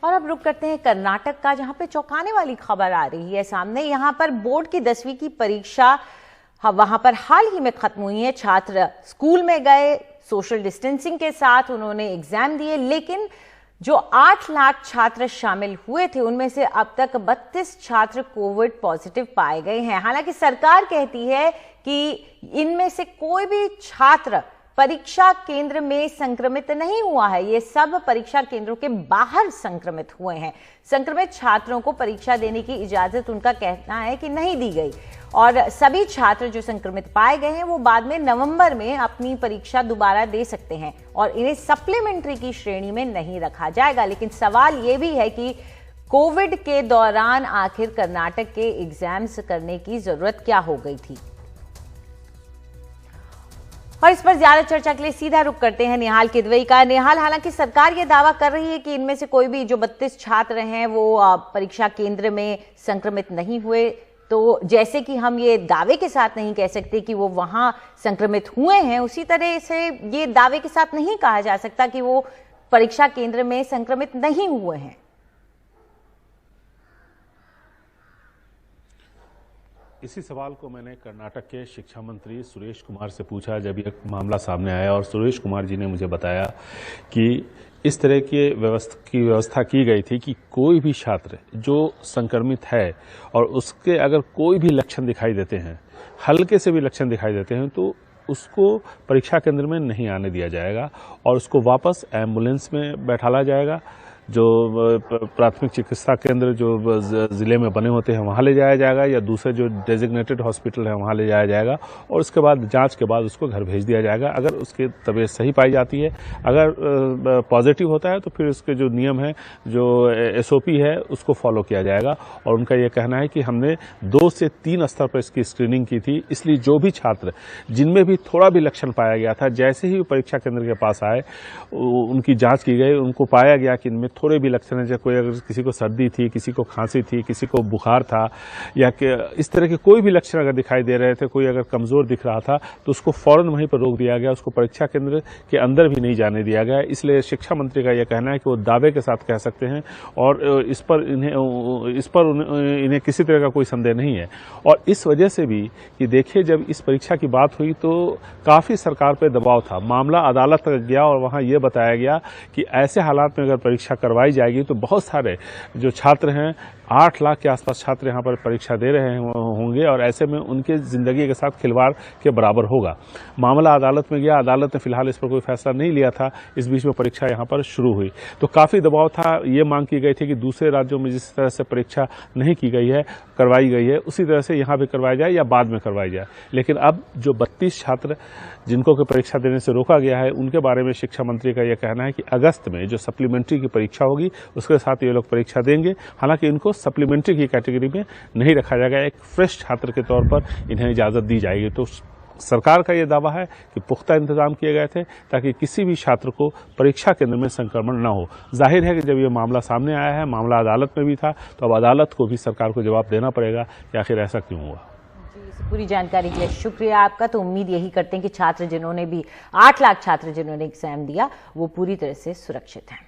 और अब रुक करते हैं कर्नाटक का, जहां पे चौंकाने वाली खबर आ रही है सामने। यहां पर बोर्ड की 10वीं की परीक्षा वहां पर हाल ही में खत्म हुई है। छात्र स्कूल में गए, सोशल डिस्टेंसिंग के साथ उन्होंने एग्जाम दिए, लेकिन जो 8 लाख छात्र शामिल हुए थे उनमें से अब तक 32 छात्र कोविड पॉजिटिव पाए गए हैं। हालांकि सरकार कहती है कि इनमें से कोई भी छात्र परीक्षा केंद्र में संक्रमित नहीं हुआ है, ये सब परीक्षा केंद्रों के बाहर संक्रमित हुए हैं। संक्रमित छात्रों को परीक्षा देने की इजाजत उनका कहना है कि नहीं दी गई, और सभी छात्र जो संक्रमित पाए गए हैं वो बाद में नवंबर में अपनी परीक्षा दोबारा दे सकते हैं और इन्हें सप्लीमेंट्री की श्रेणी में नहीं रखा जाएगा। लेकिन सवाल ये भी है कि कोविड के दौरान आखिर कर्नाटक के एग्जाम्स करने की जरूरत क्या हो गई थी। और इस पर ज्यादा चर्चा के लिए सीधा रुख करते हैं निहाल किदवई का। निहाल, हालांकि सरकार यह दावा कर रही है कि इनमें से कोई भी जो 32 छात्र हैं वो परीक्षा केंद्र में संक्रमित नहीं हुए, तो जैसे कि हम ये दावे के साथ नहीं कह सकते कि वो वहां संक्रमित हुए हैं, उसी तरह से ये दावे के साथ नहीं कहा जा सकता कि वो परीक्षा केंद्र में संक्रमित नहीं हुए हैं। इसी सवाल को मैंने कर्नाटक के शिक्षा मंत्री सुरेश कुमार से पूछा जब यह मामला सामने आया, और सुरेश कुमार जी ने मुझे बताया कि इस तरह की व्यवस्था की गई थी कि कोई भी छात्र जो संक्रमित है और उसके अगर कोई भी लक्षण दिखाई देते हैं, हल्के से भी लक्षण दिखाई देते हैं, तो उसको परीक्षा केंद्र में नहीं आने दिया जाएगा और उसको वापस एम्बुलेंस में बैठाला जाएगा। जो प्राथमिक चिकित्सा केंद्र जो जिले में बने होते हैं वहां ले जाया जाएगा, या दूसरे जो डेजिग्नेटेड हॉस्पिटल है वहां ले जाया जाएगा, और उसके बाद जांच के बाद उसको घर भेज दिया जाएगा। अगर उसकी तबीयत सही पाई जाती है, अगर पॉजिटिव होता है, तो फिर उसके जो नियम है, जो SOP है, उसको फॉलो किया जाएगा। और उनका यह कहना है कि हमने 2 से 3 स्तर पर इसकी स्क्रीनिंग की थी, इसलिए जो भी छात्र जिनमें भी थोड़ा भी लक्षण पाया गया था, जैसे ही परीक्षा केंद्र के पास आए उनकी जांच की गई, उनको पाया गया कि इनमें थोड़े भी लक्षण है, जैसे कोई अगर किसी को सर्दी थी, किसी को खांसी थी, किसी को बुखार था, या इस तरह के कोई भी लक्षण अगर दिखाई दे रहे थे, कोई अगर कमजोर दिख रहा था, तो उसको फौरन वहीं पर रोक दिया गया, उसको परीक्षा केंद्र के अंदर भी नहीं जाने दिया गया। इसलिए शिक्षा मंत्री का यह कहना है कि वो दावे के साथ कह सकते हैं और इस पर इन्हें किसी तरह का कोई संदेह नहीं है। और इस वजह से भी कि देखिए, जब इस परीक्षा की बात हुई तो काफी सरकार पर दबाव था, मामला अदालत तक गया और वहां यह बताया गया कि ऐसे हालात में अगर परीक्षा करवाई जाएगी तो बहुत सारे जो छात्र हैं, 8 लाख के आसपास छात्र यहाँ पर परीक्षा दे रहे होंगे, और ऐसे में उनके जिंदगी के साथ खिलवाड़ के बराबर होगा। मामला अदालत में गया, अदालत ने फिलहाल इस पर कोई फैसला नहीं लिया था। इस बीच में परीक्षा यहाँ पर शुरू हुई तो काफी दबाव था। ये मांग की गई थी कि दूसरे राज्यों में जिस तरह से परीक्षा नहीं की गई है, करवाई गई है, उसी तरह से यहाँ भी करवाई जाए या बाद में करवाई जाए। लेकिन अब जो 32 छात्र जिनको की परीक्षा देने से रोका गया है, उनके बारे में शिक्षा मंत्री का यह कहना है कि अगस्त में जो सप्लीमेंट्री की परीक्षा होगी उसके साथ ये लोग परीक्षा देंगे। हालांकि इनको सप्लीमेंट्री की कैटेगरी में नहीं रखा जाएगा, एक फ्रेश छात्र के तौर पर इन्हें इजाजत दी जाएगी। तो सरकार का यह दावा है कि पुख्ता इंतजाम किए गए थे ताकि किसी भी छात्र को परीक्षा केंद्र में संक्रमण न हो। जाहिर है कि जब यह मामला सामने आया है, मामला अदालत में भी था, तो अब अदालत को भी सरकार को जवाब देना पड़ेगा कि आखिर ऐसा क्यों हुआ। पूरी जानकारी के लिए शुक्रिया आपका। तो उम्मीद यही करते हैं कि छात्र जिन्होंने भी 8 लाख छात्र जिन्होंने एग्जाम दिया वो पूरी तरह से सुरक्षित हैं।